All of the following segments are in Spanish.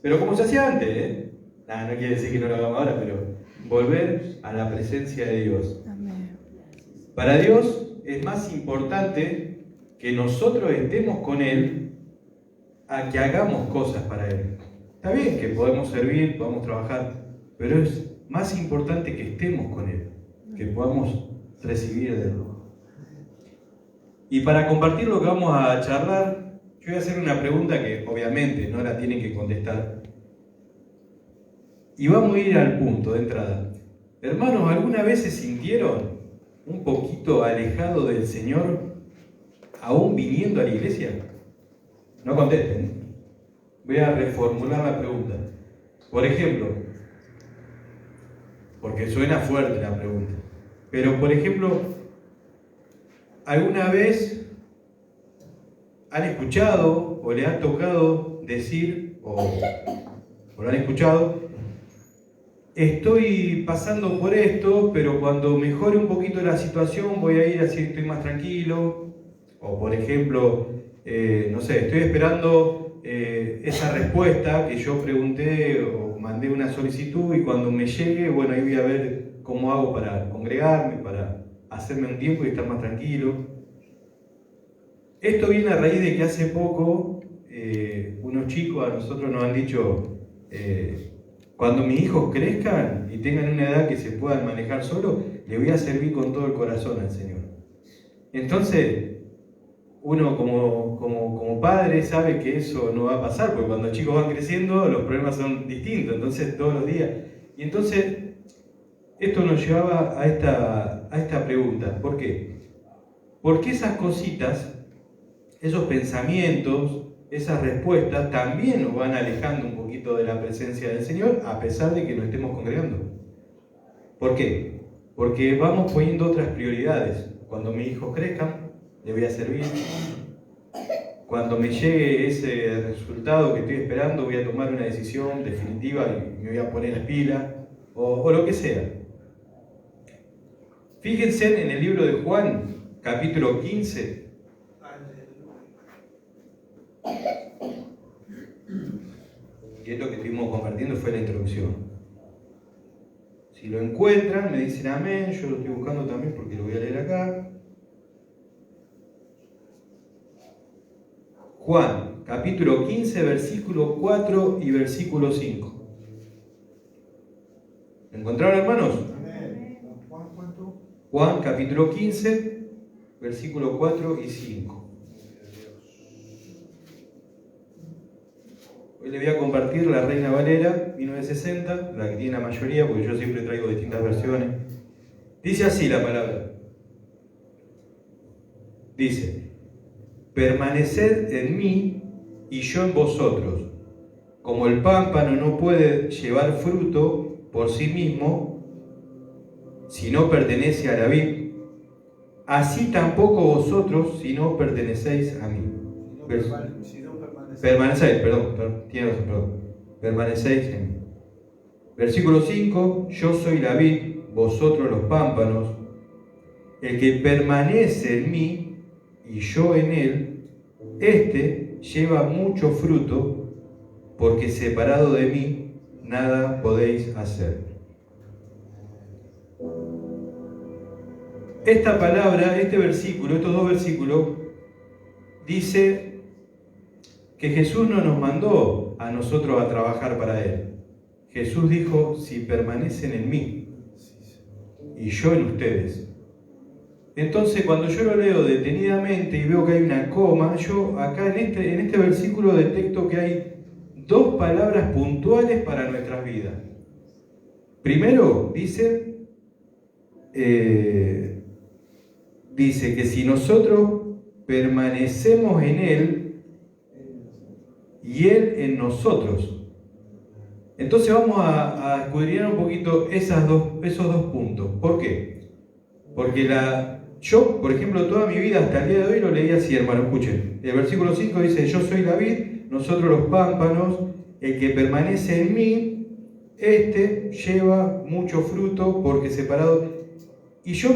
Pero como se hacía antes, ¿eh? No quiere decir que no lo hagamos ahora, pero volver a la presencia de Dios. Amén. Para Dios es más importante que nosotros estemos con Él a que hagamos cosas para Él. Está bien que podemos servir, podemos trabajar, pero es más importante que estemos con Él, que podamos recibir de Él. Y para compartir lo que vamos a charlar, yo voy a hacer una pregunta que obviamente no la tienen que contestar. Y vamos a ir al punto de entrada. Hermanos, ¿alguna vez se sintieron un poquito alejados del Señor, aún viniendo a la iglesia? No contesten. Voy a reformular la pregunta. Por ejemplo, porque suena fuerte la pregunta, pero por ejemplo, ¿alguna vez han escuchado o le han tocado decir, o lo han escuchado, estoy pasando por esto, pero cuando mejore un poquito la situación voy a ir así, estoy más tranquilo? O por ejemplo, no sé, estoy esperando esa respuesta que yo pregunté o mandé una solicitud, y cuando me llegue, bueno, ahí voy a ver cómo hago para congregarme, para hacerme un tiempo y estar más tranquilo. Esto viene a raíz de que hace poco unos chicos a nosotros nos han dicho, cuando mis hijos crezcan y tengan una edad que se puedan manejar solo, le voy a servir con todo el corazón al Señor. Entonces, uno como padre sabe que eso no va a pasar, porque cuando los chicos van creciendo los problemas son distintos, entonces todos los días. Y entonces, esto nos llevaba a esta pregunta. ¿Por qué? Porque esas cositas, esos pensamientos, esas respuestas también nos van alejando un poquito de la presencia del Señor, a pesar de que nos estemos congregando. ¿Por qué? Porque vamos poniendo otras prioridades. Cuando mis hijos crezcan, le voy a servir. Cuando me llegue ese resultado que estoy esperando, voy a tomar una decisión definitiva y me voy a poner las pilas, o lo que sea. Fíjense en el libro de Juan, capítulo 15. Y esto que estuvimos compartiendo fue la introducción. Si lo encuentran, me dicen amén. Yo lo estoy buscando también porque lo voy a leer acá. Juan, capítulo 15, versículo 4 y versículo 5. ¿Lo encontraron, hermanos? Amén. Juan, ¿cuánto? Juan, capítulo 15, versículo 4 y 5. Hoy les voy a compartir la Reina Valera 1960, la que tiene la mayoría, porque yo siempre traigo distintas versiones. Dice así la palabra. Dice: permaneced en mí y yo en vosotros. Como el pámpano no puede llevar fruto por sí mismo si no pertenece a la vid, así tampoco vosotros si no pertenecéis a mí. Permanecéis, tiene razón, perdón. Permanecéis en mí. Versículo 5: yo soy la vid, vosotros los pámpanos. El que permanece en mí y yo en él, éste lleva mucho fruto, porque separado de mí nada podéis hacer. Esta palabra, este versículo, estos dos versículos, dice que Jesús no nos mandó a nosotros a trabajar para Él. Jesús dijo: si permanecen en mí y yo en ustedes. Entonces, cuando yo lo leo detenidamente y veo que hay una coma, yo acá en este versículo detecto que hay dos palabras puntuales para nuestras vidas. Primero, dice que si nosotros permanecemos en Él y Él en nosotros. Entonces vamos a escudriñar un poquito esos dos puntos. ¿Por qué? Porque yo, por ejemplo, toda mi vida hasta el día de hoy lo leí así, hermano, escuchen. El versículo 5 dice: yo soy la vid, nosotros los pámpanos, el que permanece en mí, este lleva mucho fruto, porque separado. Y yo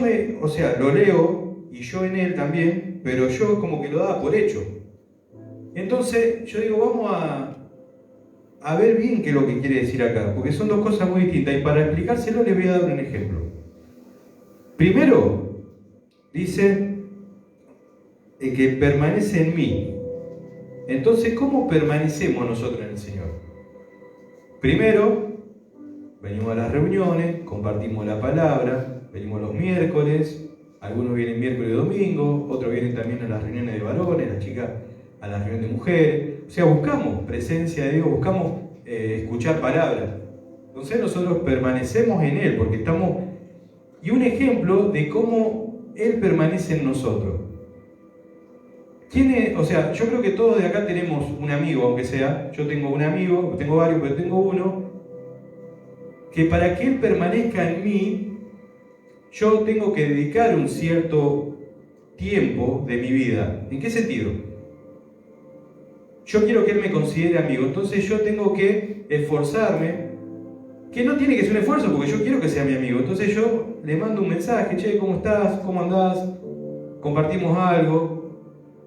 lo leo, y yo en él también, pero yo como que lo daba por hecho. Entonces yo digo, vamos a ver bien qué es lo que quiere decir acá, porque son dos cosas muy distintas, y para explicárselo les voy a dar un ejemplo. Primero, dice que permanece en mí. Entonces, ¿cómo permanecemos nosotros en el Señor? Primero, venimos a las reuniones, compartimos la palabra, venimos los miércoles, algunos vienen miércoles y domingo, otros vienen también a las reuniones de varones, las chicas a las reuniones de mujeres. O sea, buscamos presencia de Dios, buscamos escuchar palabras. Entonces nosotros permanecemos en Él, porque estamos... Y un ejemplo de cómo Él permanece en nosotros. O sea, yo creo que todos de acá tenemos un amigo, aunque sea. Yo tengo un amigo, tengo varios, pero tengo uno, que para que Él permanezca en mí, yo tengo que dedicar un cierto tiempo de mi vida. ¿En qué sentido? Yo quiero que Él me considere amigo, entonces yo tengo que esforzarme, que no tiene que ser un esfuerzo, porque yo quiero que sea mi amigo. Entonces yo le mando un mensaje: che, ¿cómo estás? ¿Cómo andás? Compartimos algo.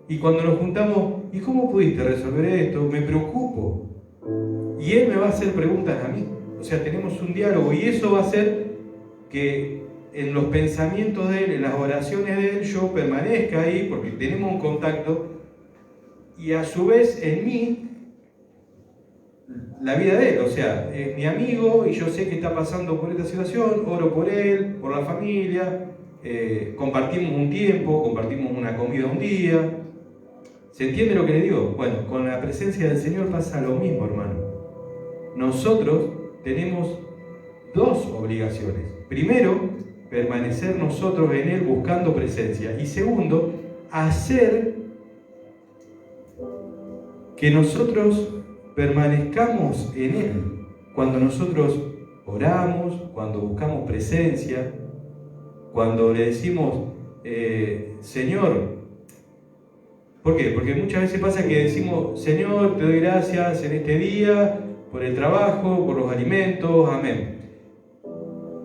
Y cuando nos juntamos: ¿y cómo pudiste resolver esto? Me preocupo. Y Él me va a hacer preguntas a mí. O sea, tenemos un diálogo, y eso va a hacer que en los pensamientos de Él, en las oraciones de Él, yo permanezca ahí, porque tenemos un contacto, y a su vez en mí la vida de Él. O sea, es mi amigo y yo sé que está pasando por esta situación, oro por Él, por la familia, compartimos un tiempo, compartimos una comida un día. ¿Se entiende lo que le digo? Bueno, con la presencia del Señor pasa lo mismo, hermano. Nosotros tenemos dos obligaciones. Primero, permanecer nosotros en Él buscando presencia. Y segundo, hacer que nosotros permanezcamos en Él. Cuando nosotros oramos, cuando buscamos presencia, cuando le decimos, Señor. ¿Por qué? Porque muchas veces pasa que decimos: Señor, te doy gracias en este día, por el trabajo, por los alimentos, amén.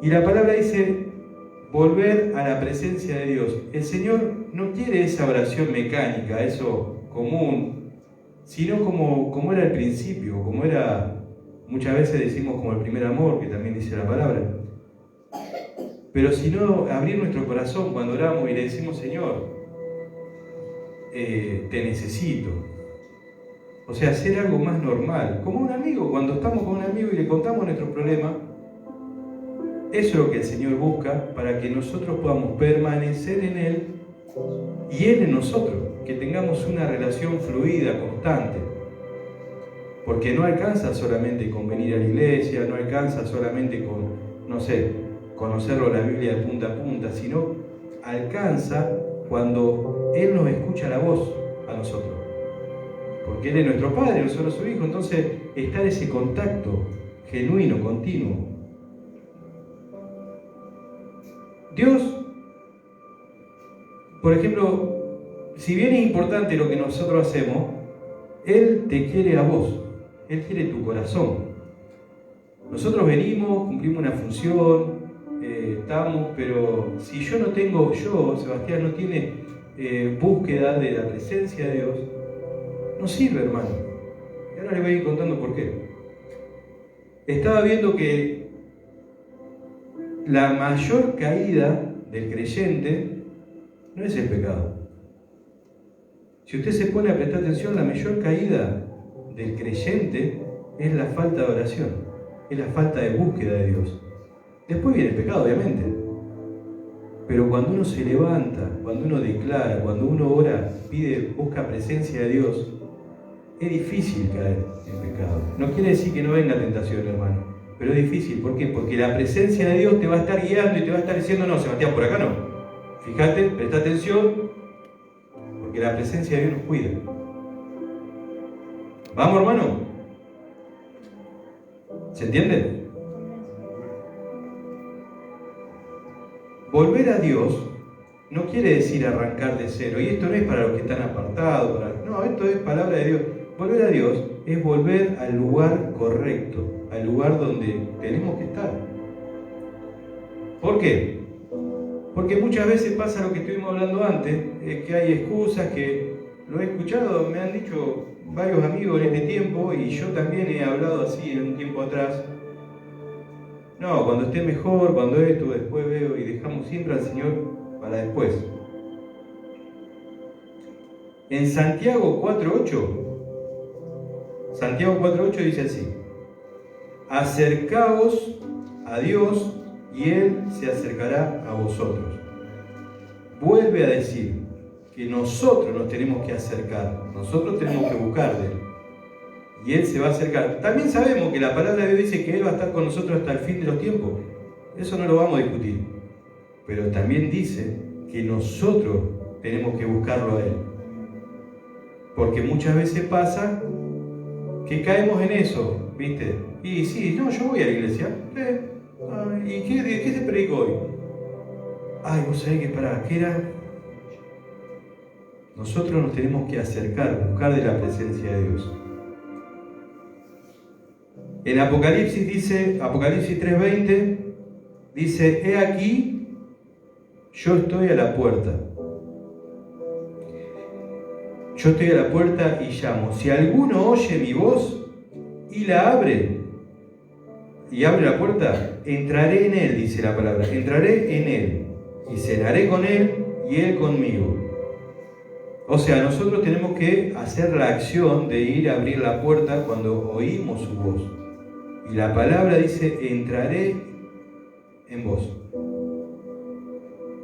Y la palabra dice: volver a la presencia de Dios. El Señor no quiere esa oración mecánica, eso común, sino como era al principio, como era, muchas veces decimos como el primer amor, que también dice la palabra. Pero si no, abrir nuestro corazón cuando oramos y le decimos: Señor, te necesito. O sea, hacer algo más normal, como un amigo. Cuando estamos con un amigo y le contamos nuestros problemas, eso es lo que el Señor busca, para que nosotros podamos permanecer en Él y Él en nosotros, que tengamos una relación fluida, constante. Porque no alcanza solamente con venir a la iglesia, no alcanza solamente con, no sé, conocerlo la Biblia de punta a punta, sino alcanza cuando Él nos escucha la voz a nosotros. Porque Él es nuestro Padre, nosotros su Hijo. Entonces está ese contacto genuino, continuo. Dios, por ejemplo, si bien es importante lo que nosotros hacemos, Él te quiere a vos, Él quiere tu corazón. Nosotros venimos, cumplimos una función, estamos, pero si yo, Sebastián, no tiene búsqueda de la presencia de Dios, no sirve, hermano. Y ahora le voy a ir contando por qué. Estaba viendo que la mayor caída del creyente no es el pecado. Si usted se pone a prestar atención, la mayor caída del creyente es la falta de oración, es la falta de búsqueda de Dios. Después viene el pecado, obviamente. Pero cuando uno se levanta, cuando uno declara, cuando uno ora, busca presencia de Dios, es difícil caer en pecado. No quiere decir que no venga tentación, hermano, pero es difícil. ¿Por qué? Porque la presencia de Dios te va a estar guiando y te va a estar diciendo: no, Sebastián, por acá no. Fíjate, presta atención, porque la presencia de Dios nos cuida. ¿Vamos, hermano? ¿Se entiende? Volver a Dios no quiere decir arrancar de cero. Y esto no es para los que están apartados. No, esto es palabra de Dios. Volver a Dios es volver al lugar correcto, al lugar donde tenemos que estar. ¿Por qué? Porque muchas veces pasa lo que estuvimos hablando antes, es que hay excusas, que lo he escuchado, me han dicho varios amigos en este tiempo, y yo también he hablado así en un tiempo atrás. No, cuando esté mejor, cuando esto, después veo, y dejamos siempre al Señor para después. En Santiago 4:8 dice así: acercaos a Dios y Él se acercará a vosotros. Vuelve a decir que nosotros nos tenemos que acercar, nosotros tenemos que buscar de Él, y Él se va a acercar. También sabemos que la palabra de Dios dice que Él va a estar con nosotros hasta el fin de los tiempos. Eso no lo vamos a discutir. Pero también dice que nosotros tenemos que buscarlo a Él. Porque muchas veces pasa que caemos en eso, ¿viste? Y sí, no, yo voy a la iglesia. ¿Y qué se predicó hoy? Ay, vos sabés que ¿qué era? Nosotros nos tenemos que acercar, buscar de la presencia de Dios. En Apocalipsis 3:20, dice: he aquí, yo estoy a la puerta. Yo estoy a la puerta y llamo. Si alguno oye mi voz y la abre, y abre la puerta, entraré en él, dice la palabra. Entraré en él y cenaré con él y él conmigo. O sea, nosotros tenemos que hacer la acción de ir a abrir la puerta cuando oímos su voz. Y la palabra dice: entraré en vos.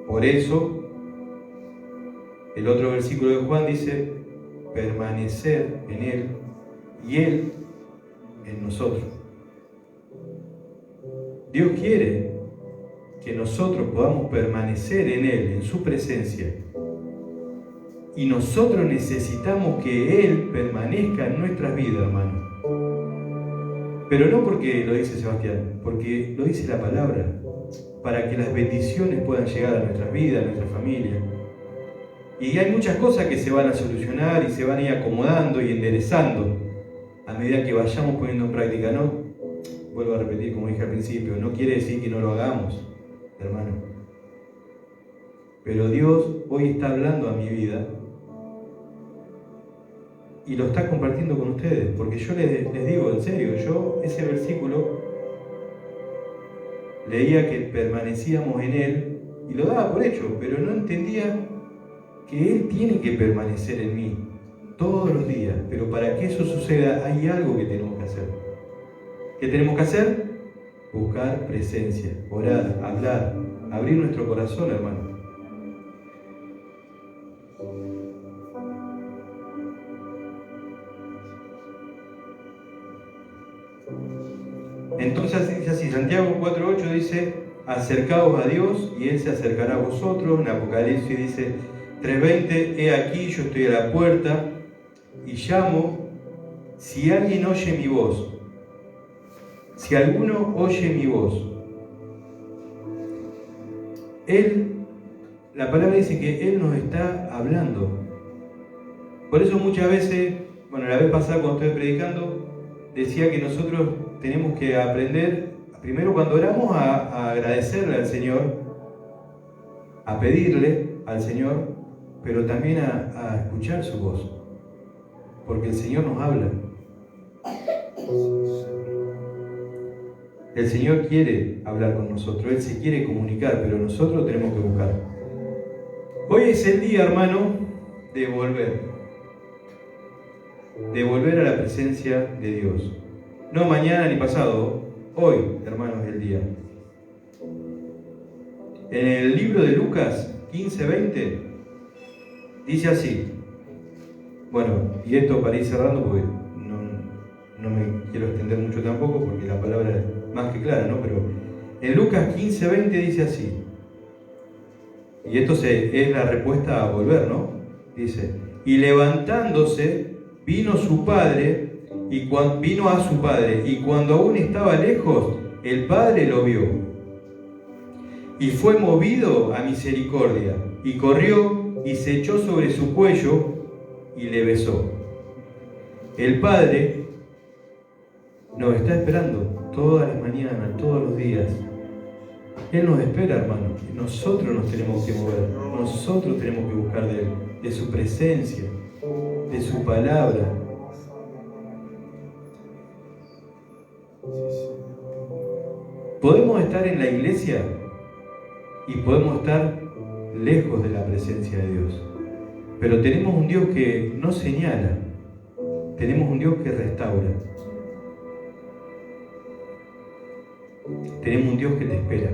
Por eso, el otro versículo de Juan dice: permanecer en Él y Él en nosotros. Dios quiere que nosotros podamos permanecer en Él, en su presencia. Y nosotros necesitamos que Él permanezca en nuestras vidas, hermano. Pero no porque lo dice Sebastián, porque lo dice la palabra, para que las bendiciones puedan llegar a nuestras vidas, a nuestra familia. Y hay muchas cosas que se van a solucionar y se van a ir acomodando y enderezando a medida que vayamos poniendo en práctica. No, vuelvo a repetir como dije al principio, no quiere decir que no lo hagamos, hermano. Pero Dios hoy está hablando a mi vida y lo está compartiendo con ustedes, porque yo les digo en serio, yo ese versículo leía que permanecíamos en Él y lo daba por hecho, pero no entendía que Él tiene que permanecer en mí todos los días. Pero para que eso suceda hay algo que tenemos que hacer. ¿Qué tenemos que hacer? Buscar presencia, orar, hablar, abrir nuestro corazón, hermano. Entonces dice así, Santiago 4:8 dice: acercaos a Dios y Él se acercará a vosotros. En Apocalipsis dice 3:20: he aquí, yo estoy a la puerta y llamo. Si alguien oye mi voz, si alguno oye mi voz, la palabra dice que Él nos está hablando. Por eso muchas veces, la vez pasada cuando estuve predicando, decía que nosotros tenemos que aprender, primero cuando oramos, a agradecerle al Señor, a pedirle al Señor, pero también a escuchar su voz, porque el Señor nos habla. El Señor quiere hablar con nosotros, Él se quiere comunicar, pero nosotros tenemos que buscar. Hoy es el día, hermano, de volver a la presencia de Dios. No mañana ni pasado, hoy, hermanos, es el día. En el libro de Lucas 15:20 dice así. Y esto para ir cerrando, porque no me quiero extender mucho tampoco, porque la palabra es más que clara, ¿no? Pero en Lucas 15:20 dice así. Y esto es la respuesta a volver, ¿no? Dice: y levantándose, vino a su padre, y cuando aún estaba lejos, el padre lo vio. Y fue movido a misericordia, y corrió, y se echó sobre su cuello, y le besó. El Padre nos está esperando todas las mañanas, todos los días. Él nos espera, hermano. Nosotros nos tenemos que mover. Nosotros tenemos que buscar de Él, de su presencia, de su palabra. Podemos estar en la iglesia y podemos estar lejos de la presencia de Dios. Pero tenemos un Dios que no señala, tenemos un Dios que restaura. Tenemos un Dios que te espera.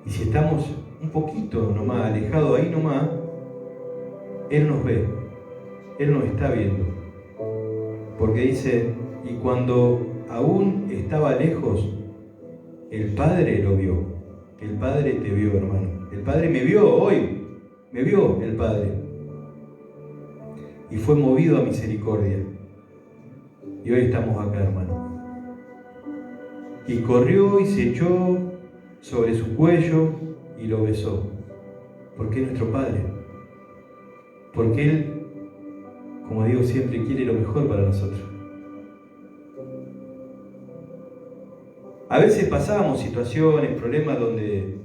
Y si estamos un poquito nomás alejados ahí nomás, Él nos ve, Él nos está viendo. Porque dice, y cuando aún estaba lejos, el Padre lo vio. El Padre te vio, hermano. El Padre me vio hoy. Me vio el Padre. Y fue movido a misericordia. Y hoy estamos acá, hermano. Y corrió y se echó sobre su cuello y lo besó. Porque es nuestro Padre. Porque Él, como digo siempre, quiere lo mejor para nosotros. A veces pasábamos situaciones, problemas donde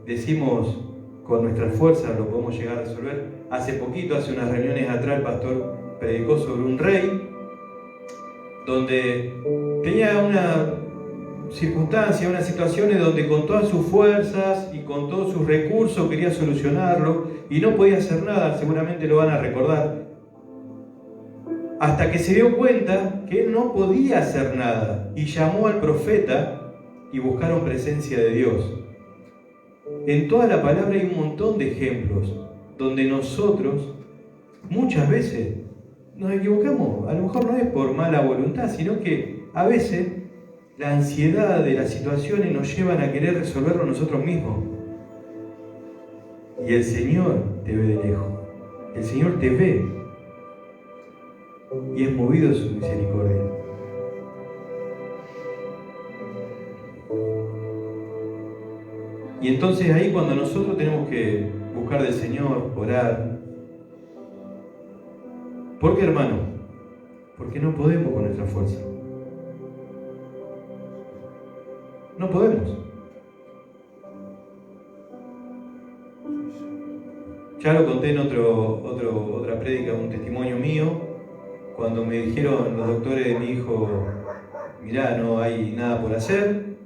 decimos con nuestras fuerzas lo podemos llegar a resolver. Hace poquito, hace unas reuniones atrás, el pastor predicó sobre un rey donde tenía una circunstancia, unas situaciones donde con todas sus fuerzas y con todos sus recursos quería solucionarlo y no podía hacer nada, seguramente lo van a recordar. Hasta que se dio cuenta que él no podía hacer nada y llamó al profeta y buscaron presencia de Dios. En toda la palabra hay un montón de ejemplos donde nosotros muchas veces nos equivocamos. A lo mejor no es por mala voluntad, sino que a veces la ansiedad de las situaciones nos llevan a querer resolverlo nosotros mismos. Y el Señor te ve de lejos. El Señor te ve y es movido de su misericordia. Y entonces ahí cuando nosotros tenemos que buscar del Señor, orar. ¿Por qué, hermano? Porque no podemos con nuestra fuerza. No podemos. Ya lo conté en otra prédica, un testimonio mío. Cuando me dijeron los doctores de mi hijo, mirá, no hay nada por hacer,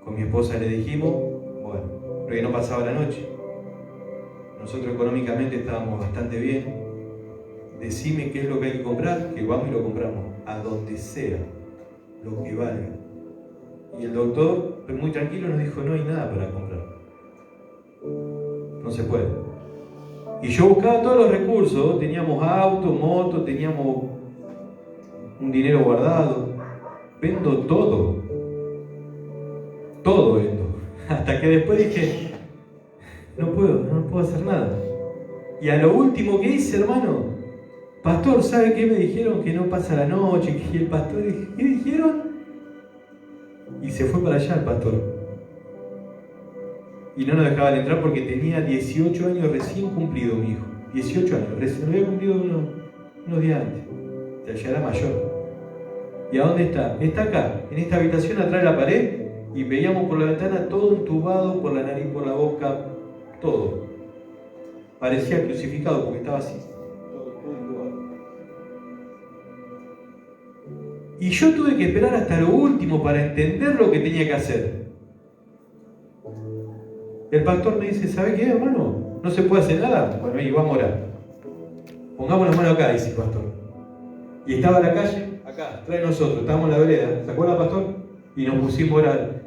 con mi esposa le dijimos, bueno, porque no pasaba la noche. Nosotros económicamente estábamos bastante bien. Decime qué es lo que hay que comprar, que vamos y lo compramos, a donde sea, lo que valga. Y el doctor, muy tranquilo, nos dijo, no hay nada para comprar. No se puede. Y yo buscaba todos los recursos, teníamos auto, moto, teníamos un dinero guardado. Vendo todo. Todo vendo. Hasta que después dije, no puedo hacer nada. Y a lo último que hice, hermano, pastor, ¿sabe qué me dijeron? Que no pasa la noche. Y el pastor dije, ¿qué dijeron? Y se fue para allá el pastor. Y no nos dejaban entrar porque tenía 18 años recién cumplido mi hijo. 18 años, recién lo había cumplido unos días antes. Ya era mayor. ¿Y a dónde está? Está acá, en esta habitación atrás de la pared, y veíamos por la ventana todo entubado por la nariz, por la boca, todo. Parecía crucificado porque estaba así. Todo entubado. Y yo tuve que esperar hasta lo último para entender lo que tenía que hacer. El pastor me dice, ¿sabe qué, hermano? ¿No se puede hacer nada? Bueno, y vamos a orar. Pongamos las manos acá, dice el pastor. Y estaba la calle, acá, atrás de nosotros, estábamos en la vereda, ¿se acuerda, pastor? Y nos pusimos a orar.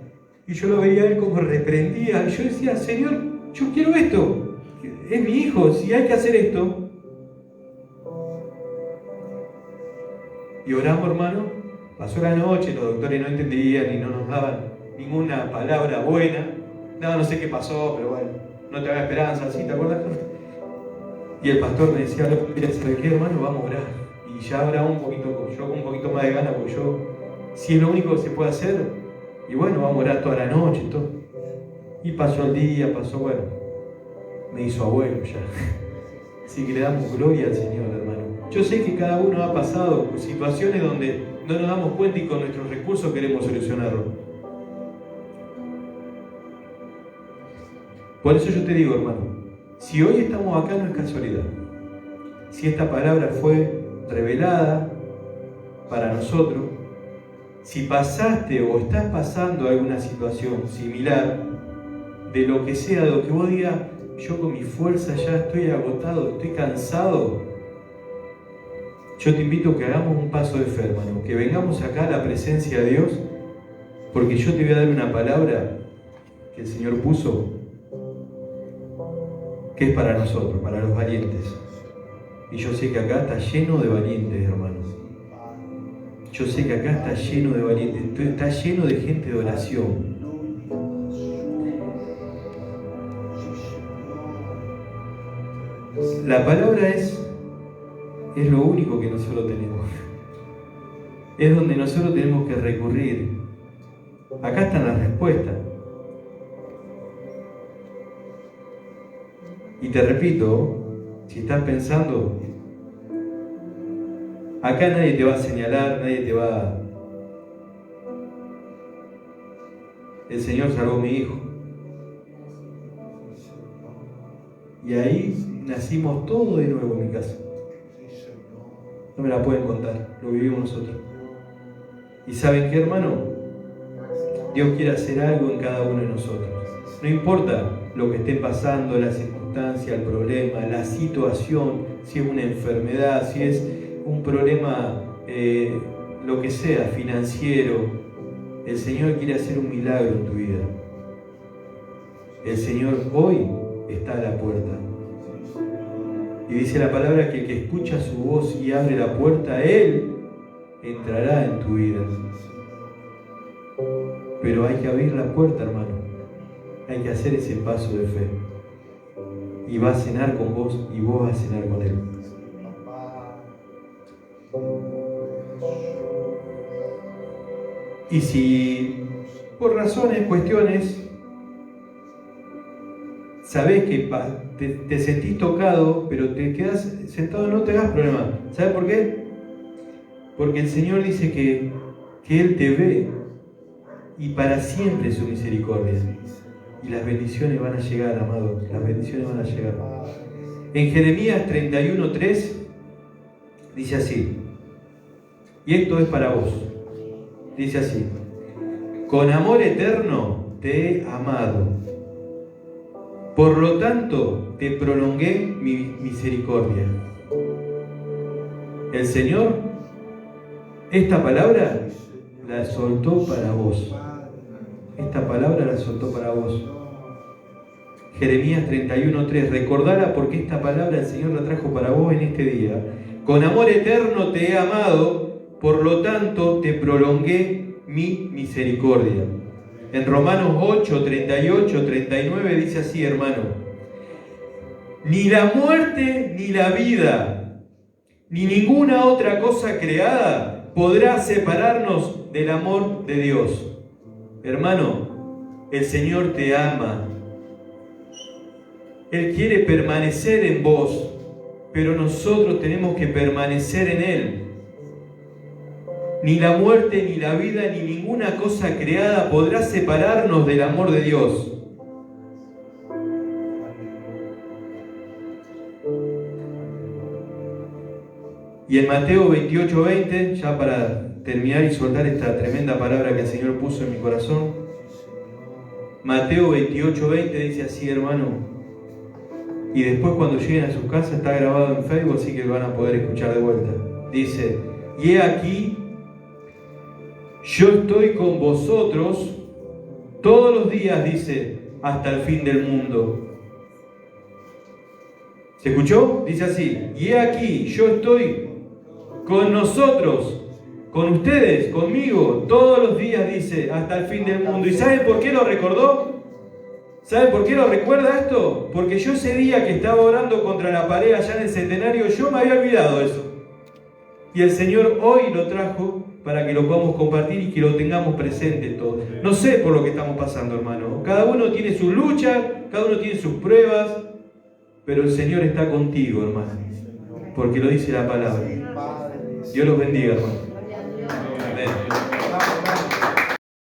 Y yo lo veía a él como reprendía. Y yo decía, Señor, yo quiero esto. Es mi hijo, si hay que hacer esto. Y oramos, hermano. Pasó la noche, los doctores no entendían y no nos daban ninguna palabra buena. No sé qué pasó, pero bueno, no te hagas esperanza, ¿sí? ¿Te acuerdas? Y el pastor me decía, ¿sabe qué, hermano? Vamos a orar. Y ya oraba un poquito, yo con un poquito más de ganas, porque si es lo único que se puede hacer, y bueno, vamos a orar toda la noche y todo. Y pasó el día, bueno, me hizo abuelo ya. Así que le damos gloria al Señor, hermano. Yo sé que cada uno ha pasado por situaciones donde no nos damos cuenta y con nuestros recursos queremos solucionarlo. Por eso yo te digo, hermano, si hoy estamos acá no es casualidad. Si esta palabra fue revelada para nosotros. Si pasaste o estás pasando alguna situación similar, de lo que sea, de lo que vos digas, yo con mi fuerza ya estoy agotado, estoy cansado, yo te invito a que hagamos un paso de fe, hermano, que vengamos acá a la presencia de Dios, porque yo te voy a dar una palabra que el Señor puso, que es para nosotros, para los valientes. Y yo sé que acá está lleno de valientes, hermanos. Yo sé que acá está lleno de valientes, está lleno de gente de oración. La palabra es lo único que nosotros tenemos. Es donde nosotros tenemos que recurrir. Acá están las respuestas. Y te repito, si estás pensando, acá nadie te va a señalar, nadie te va a... El Señor salvó a mi hijo. Y ahí nacimos todos de nuevo en mi casa. No me la pueden contar, lo vivimos nosotros. ¿Y saben qué, hermano? Dios quiere hacer algo en cada uno de nosotros. No importa lo que esté pasando, la circunstancia, el problema, la situación, si es una enfermedad, si es un problema, lo que sea, financiero, el Señor quiere hacer un milagro en tu vida. El Señor hoy está a la puerta. Y dice la palabra que el que escucha su voz y abre la puerta, Él entrará en tu vida. Pero hay que abrir la puerta, hermano. Hay que hacer ese paso de fe. Y va a cenar con vos y vos vas a cenar con Él. Y si por razones, cuestiones, sabés que te sentís tocado, pero te quedás sentado, no te hagas problema. ¿Sabes por qué? Porque el Señor dice que Él te ve y para siempre su misericordia. Y las bendiciones van a llegar, amados. Las bendiciones van a llegar. En Jeremías 31:3 dice así. Y esto es para vos. Dice así. Con amor eterno te he amado. Por lo tanto, te prolongué mi misericordia. El Señor, esta palabra la soltó para vos. Esta palabra la soltó para vos. Jeremías 31:3. Recordala porque esta palabra el Señor la trajo para vos en este día. Con amor eterno te he amado, por lo tanto te prolongué mi misericordia. En Romanos 8, 38, 39 dice así, hermano. Ni la muerte ni la vida, ni ninguna otra cosa creada podrá separarnos del amor de Dios. Hermano, el Señor te ama. Él quiere permanecer en vos, pero nosotros tenemos que permanecer en Él. Ni la muerte, ni la vida, ni ninguna cosa creada podrá separarnos del amor de Dios. Y en Mateo 28:20, ya para terminar y soltar esta tremenda palabra que el Señor puso en mi corazón, Mateo 28:20 dice así, hermano. Y después cuando lleguen a sus casas está grabado en Facebook, así que lo van a poder escuchar de vuelta. Dice, y he aquí, yo estoy con vosotros todos los días, dice, hasta el fin del mundo. ¿Se escuchó? Dice así, y he aquí, yo estoy con nosotros, con ustedes, conmigo, todos los días, dice, hasta el fin del mundo. ¿Y saben por qué lo recordó? ¿Saben por qué lo recuerda esto? Porque yo ese día que estaba orando contra la pared allá en el Centenario, yo me había olvidado eso. Y el Señor hoy lo trajo para que lo podamos compartir y que lo tengamos presente todos. No sé por lo que estamos pasando, hermano. Cada uno tiene su lucha, cada uno tiene sus pruebas, pero el Señor está contigo, hermano. Porque lo dice la palabra. Dios los bendiga, hermano. Amén.